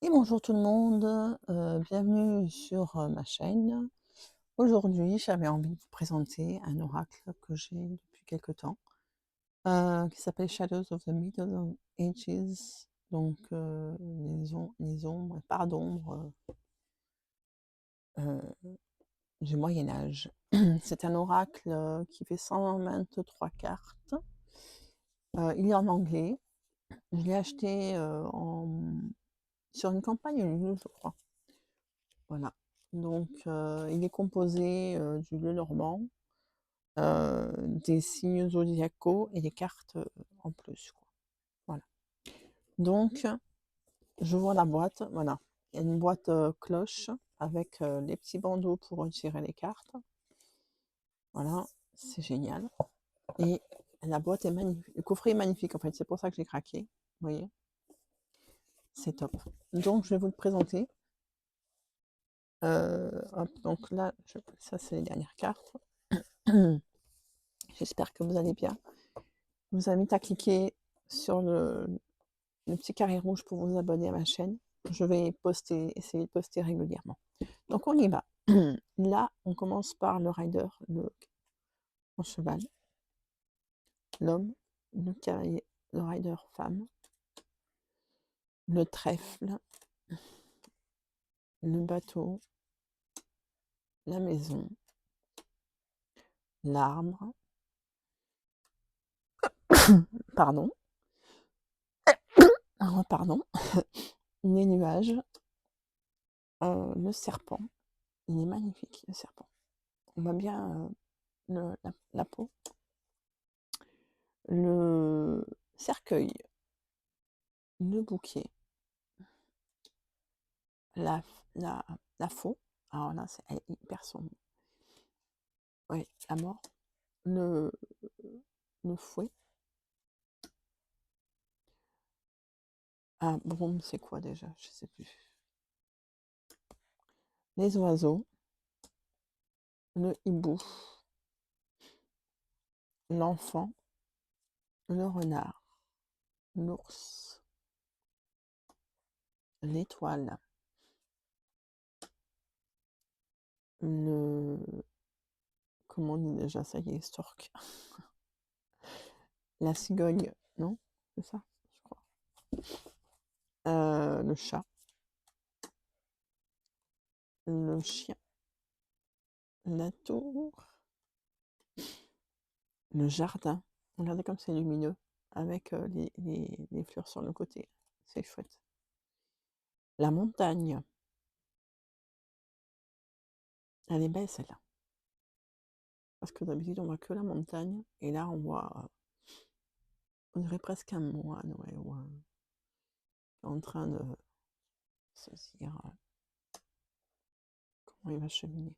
Et bonjour tout le monde, bienvenue sur, ma chaîne. Aujourd'hui, j'avais envie de vous présenter un oracle que j'ai depuis quelque temps, qui s'appelle Shadows of the Middle Ages, donc les ombres, part d'ombre, du Moyen Âge. C'est un oracle, qui fait 123 cartes. Il est en anglais. Je l'ai acheté, sur une campagne Ulule, je crois. Voilà, donc il est composé, du Lenormand, des signes zodiacaux et des cartes, en plus, quoi. Voilà, donc je vois la boîte, voilà. Il y a une boîte, cloche avec, les petits bandeaux pour retirer les cartes. Voilà, c'est génial et la boîte est magnifique. Le coffret est magnifique, en fait, c'est pour ça que j'ai craqué, vous voyez? C'est top. Donc je vais vous le présenter. Hop, donc là, ça, c'est les dernières cartes. J'espère que vous allez bien. Je vous invite à cliquer sur le petit carré rouge pour vous abonner à ma chaîne. Je vais essayer de poster régulièrement. Donc on y va. Là, on commence par le rider, en cheval, l'homme, le cavalier, le rider femme, le trèfle, le bateau, la maison, l'arbre, pardon, pardon, les nuages, le serpent. Il est magnifique, le serpent. On voit bien la peau. Le cercueil, le bouquet, la la la faux, alors là, elle est hyper sombre. Ouais, la mort, le le fouet. Ah, broom, c'est quoi déjà? Je sais plus. Les oiseaux, le hibou, l'enfant, le renard, l'ours, l'étoile, le comment on dit déjà? Ça y est, stork. La cigogne, non? C'est ça? Je crois. Le chat, le chien, la tour, le jardin. Regardez comme c'est lumineux avec, les fleurs sur le côté. C'est chouette. La montagne. Elle est belle celle-là. Parce que d'habitude on voit que la montagne et là on voit, on dirait presque un moine, ouais, ou en train de se dire, comment il va cheminer.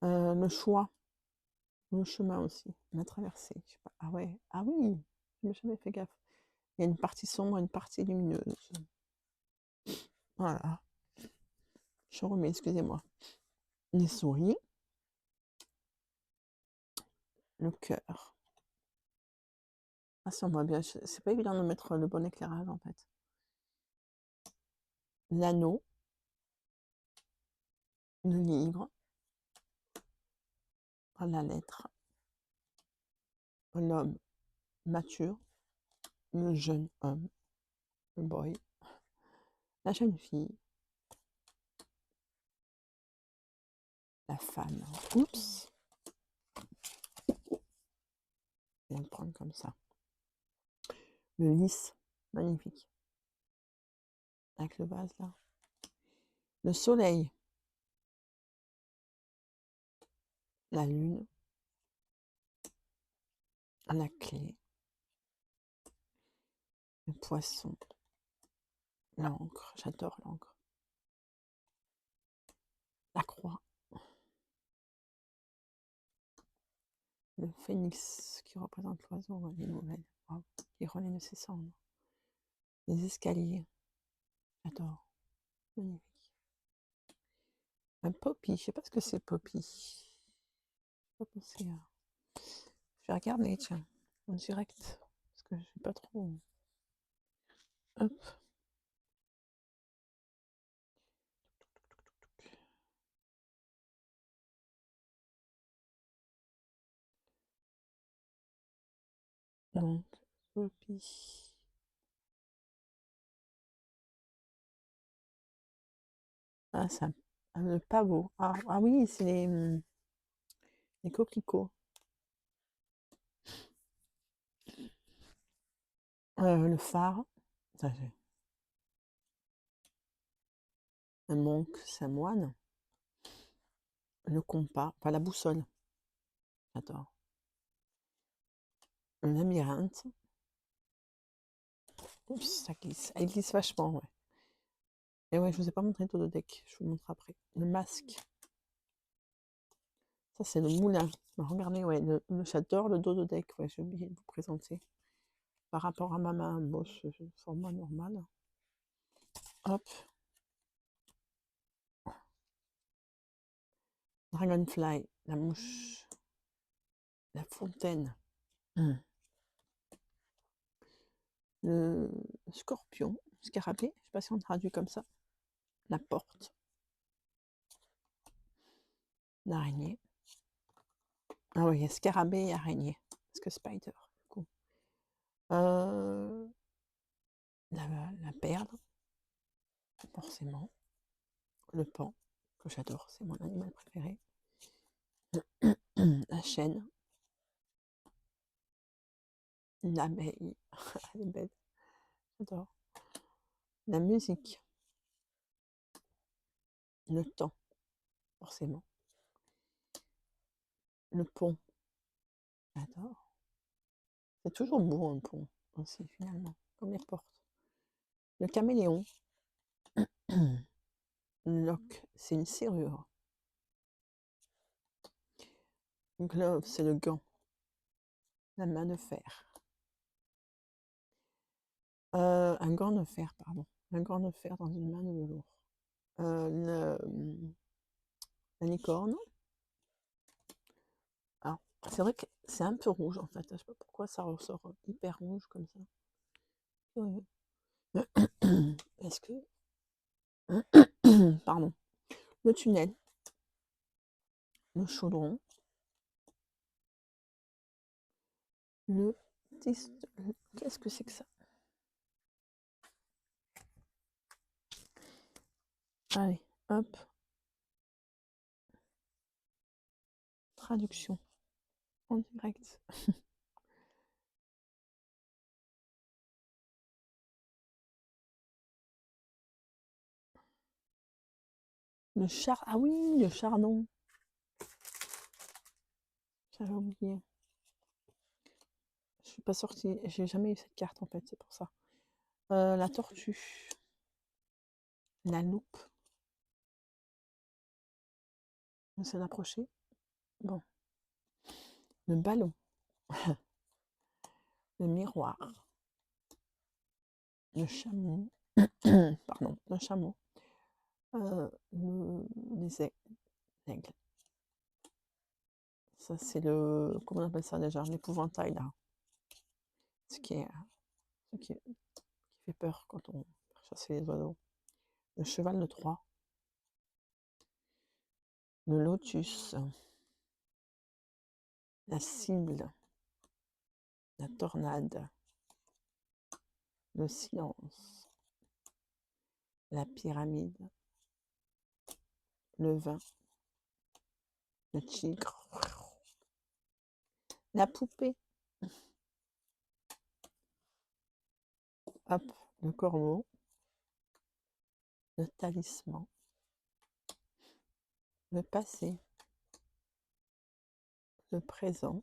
Le choix, le chemin aussi, la traversée, je sais pas. Ah ouais, ah oui! Je n'ai jamais fait gaffe. Il y a une partie sombre et une partie lumineuse. Voilà. Je remets, excusez-moi. Les souris, le cœur. Ah ça on voit bien, c'est pas évident de mettre le bon éclairage en fait. L'anneau, le livre, la lettre, l'homme mature, le jeune homme, le boy, la jeune fille, la femme. Oups! Je vais le prendre comme ça. Le lys, magnifique. Avec le vase là. Le soleil, la lune, la clé, le poisson, l'encre, j'adore l'encre. La croix, le phénix qui représente l'oiseau, les nouvelles, wow, qui relaie de ses cendres. Les escaliers, j'adore, magnifique. Un poppy, je sais pas ce que c'est poppy. Je pas pensé à... Je vais regarder, tiens, en direct, parce que je sais pas trop. Hop. Donc, copie. Ah, ça, le pavot. Ah oui, c'est les coquelicots. Le phare. Ça, un monk samoine. Le compas. Enfin, la boussole. J'adore. Un labyrinthe. Oups, ça glisse. Elle glisse vachement, ouais. Et ouais, je vous ai pas montré le dododeck. Je vous le montre après. Le masque. Ça, c'est le moulin. Regardez, ouais, j'adore le dododeck. Ouais, j'ai oublié de vous présenter. Par rapport à ma main, bon, c'est le format normal. Hop. Dragonfly, la mouche. La fontaine. Le scorpion. Scarabée. Je sais pas si on traduit comme ça. La porte. L'araignée. Ah oui, il y a scarabée et araignée. Parce que spider, du coup. La perle. Forcément. Le pan, que j'adore, c'est mon animal préféré. La chaîne. L'abeille. Elle est belle. J'adore. La musique. Le temps, forcément. Le pont. J'adore. C'est toujours beau un pont aussi, finalement, comme les portes. Le caméléon. Le lock, c'est une serrure. Glove, c'est le gant. La main de fer. Un gant de fer, pardon. Un gant de fer dans une main de velours. La licorne. Alors, c'est vrai que c'est un peu rouge en fait. Je sais pas pourquoi ça ressort hyper rouge comme ça. Curieux. Est-ce que. Pardon. Le tunnel. Le chaudron. Le. Qu'est-ce que c'est que ça? Allez, hop. Traduction. En direct. Le char. Ah oui, le chardon. J'avais oublié. Je suis pas sortie. J'ai jamais eu cette carte en fait, c'est pour ça. La tortue. La loupe. On s'est approché. Bon. Le ballon. Le miroir. Le chameau. Pardon, le chameau. Les aigles. Ça, c'est le. Comment on appelle ça déjà? L'épouvantail, là. Ce qui fait peur quand on chasse les oiseaux. Le cheval de Troie. Le lotus. La cible. La tornade. Le silence. La pyramide. Le vin. Le tigre. La poupée. Hop, le corbeau. Le talisman. Le passé. Le présent.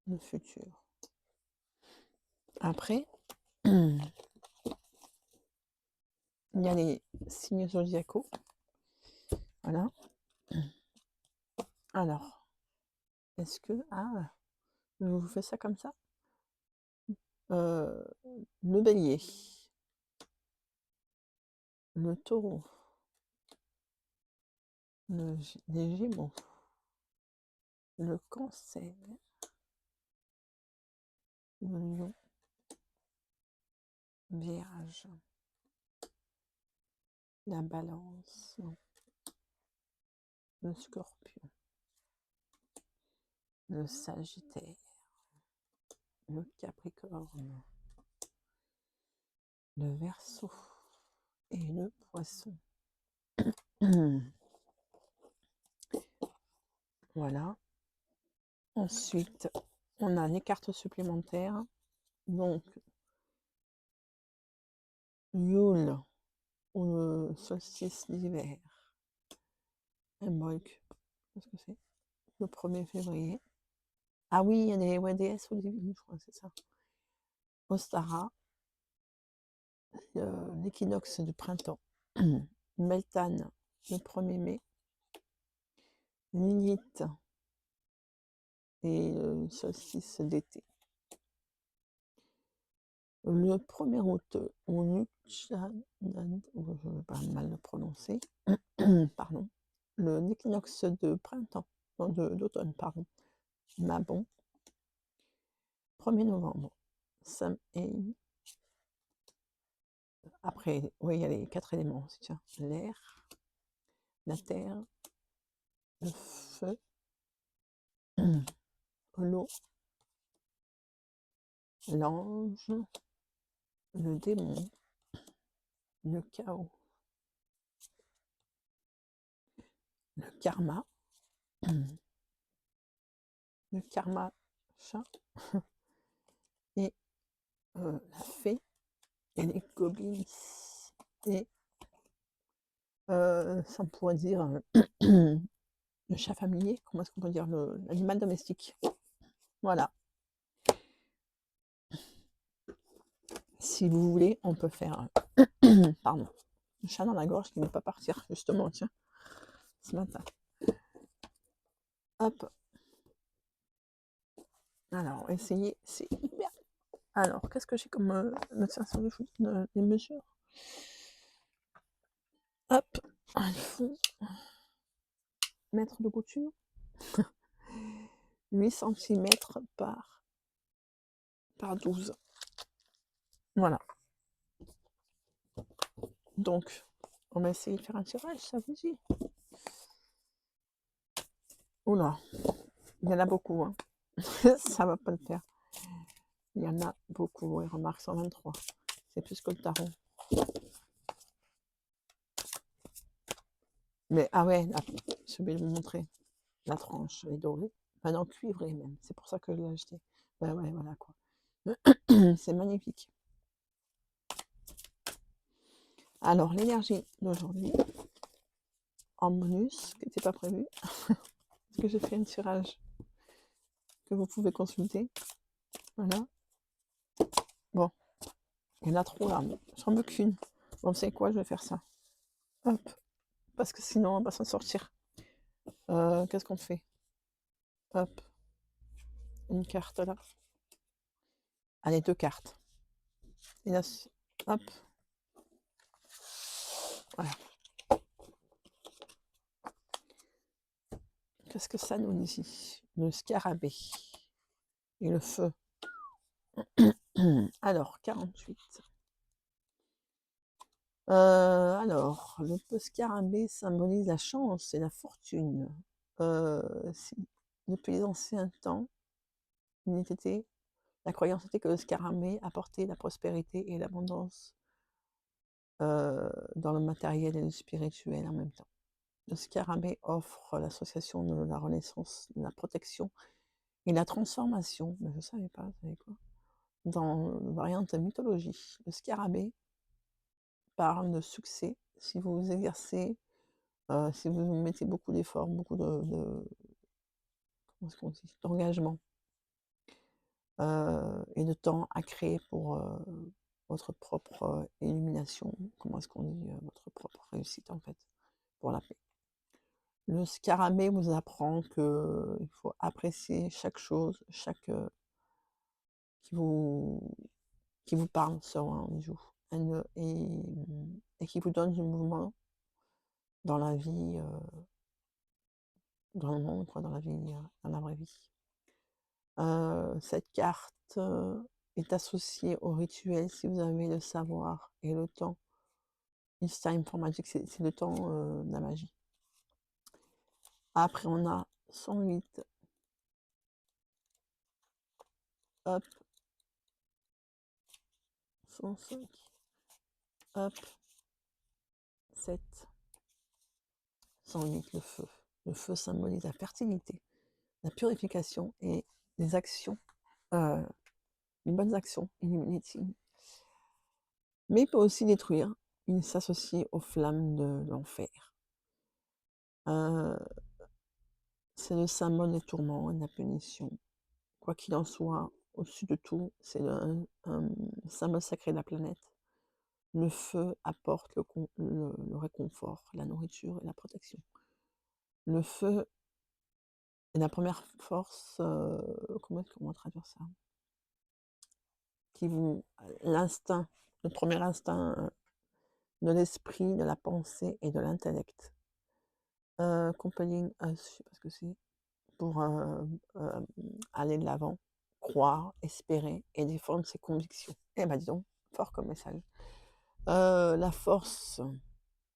Le futur. Après, il y a les signes zodiacaux. Voilà. Alors, est-ce que. Ah, je vous fais ça comme ça. Le bélier. Le taureau. Les gémeaux. Le cancer. Le lion. Vierge. La balance. Le scorpion. Le sagittaire. le Capricorne, le Verseau et le Poisson. Voilà. Ensuite, on a les cartes supplémentaires. Donc, Yule, ou le solstice d'hiver. Imbolc, qu'est-ce que c'est? Le 1er février. Ah oui, il y a des WDS ou des je crois, c'est ça. Ostara, l'équinoxe du printemps. Meltane, le 1er mai. Lilith et le solstice d'été. Le 1er août, on je vais pas mal le prononcer, pardon, l'équinoxe de printemps, d'automne, pardon, Mabon. 1er novembre, Samhain. Après, oui, il y a les 4 éléments aussi, tiens, l'air, la terre, le feu, l'eau, l'ange, le démon, le chaos, le karma, chat, et la fée, et les goblins, et ça on pourrait dire le chat familier, comment est-ce qu'on peut dire l'animal domestique. Voilà. Si vous voulez, on peut faire pardon, le chat dans la gorge qui ne veut pas partir, justement, tiens, ce matin. Hop. Alors, essayez, c'est hyper. Alors, qu'est-ce que j'ai comme notation des mesures? Hop, il faut mètre de couture, 8 cm par 12. Voilà. Donc, on va essayer de faire un tirage, ça vous dit? Oula, il y en a beaucoup, hein. Ça va pas le faire. Il y en a beaucoup, et remarque 123. C'est plus que le tarot. Mais, ah ouais, là, je vais vous montrer. La tranche est dorée. Enfin, non, cuivrée même. C'est pour ça que je l'ai acheté. Ouais, ouais, voilà quoi. C'est magnifique. Alors, l'énergie d'aujourd'hui, en bonus, qui n'était pas prévu, parce que j'ai fait un tirage que vous pouvez consulter. Voilà. Bon, il y en a trop là. J'en veux qu'une. Bon, vous savez quoi, je vais faire ça. Hop. Parce que sinon, on va pas s'en sortir. Qu'est-ce qu'on fait? Hop. Une carte là. Allez, 2 cartes. Et là, hop. Voilà. Qu'est-ce que ça nous dit? Le scarabée et le feu. Alors, 48. Alors, le scarabée symbolise la chance et la fortune. Depuis les anciens temps, la croyance était que le scarabée apportait la prospérité et l'abondance dans le matériel et le spirituel en même temps. Le scarabée offre l'association de la renaissance, de la protection et la transformation. Mais je ne savais pas, vous savez quoi? Dans une variante mythologie, le scarabée parle de succès si vous vous exercez, si vous mettez beaucoup d'efforts, beaucoup comment est-ce qu'on dit? D'engagement et de temps à créer pour votre propre illumination. Comment est-ce qu'on dit? Votre propre réussite en fait, pour la paix. Le scarabée vous apprend qu'il faut apprécier chaque chose, chaque qui vous qui vous parle sur un jour et qui vous donne du mouvement dans la vie, dans le monde, quoi, dans la vie, dans la vraie vie. Cette carte est associée au rituel si vous avez le savoir et le temps. It's time for magic, c'est le temps de la magie. Après, on a 108. Hop, 105. Hop, 7, 108, le feu. Le feu symbolise la fertilité, la purification et les actions, les bonnes actions illuminating. Mais il peut aussi détruire. Il s'associe aux flammes de l'enfer. C'est le symbole des tourments et de la punition. Quoi qu'il en soit, au-dessus de tout, c'est un symbole sacré de la planète. Le feu apporte le réconfort, la nourriture et la protection. Le feu est la première force, comment traduire ça? Qui vous l'instinct, le premier instinct, de l'esprit, de la pensée et de l'intellect. Compelling us, je sais pas ce que c'est, pour, aller de l'avant, croire, espérer et défendre ses convictions. Eh ben, dis donc, fort comme message. La force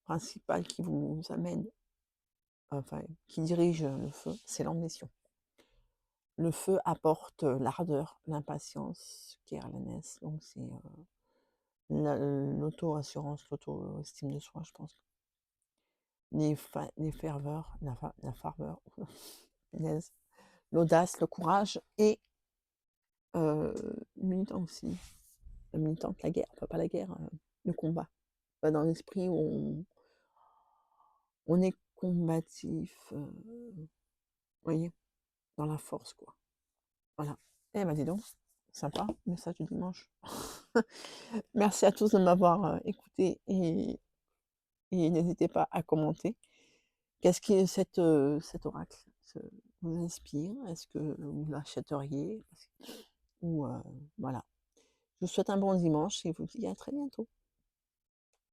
principale qui vous amène, enfin, qui dirige le feu, c'est l'ambition. Le feu apporte l'ardeur, l'impatience, qui est l'aise, donc c'est l'auto-assurance, l'auto-estime de soi, je pense. Les ferveurs, la ferveur, punaise, l'audace, le courage et militant aussi. La militante, la guerre, enfin pas la guerre, le combat. Pas dans l'esprit où on est combatif, vous voyez, dans la force, quoi. Voilà. Eh ben dis donc, sympa, message du dimanche. Merci à tous de m'avoir écouté et n'hésitez pas à commenter. Qu'est-ce que cet oracle vous inspire? Est-ce que vous l'achèteriez? Ou voilà. Je vous souhaite un bon dimanche et vous dis à très bientôt.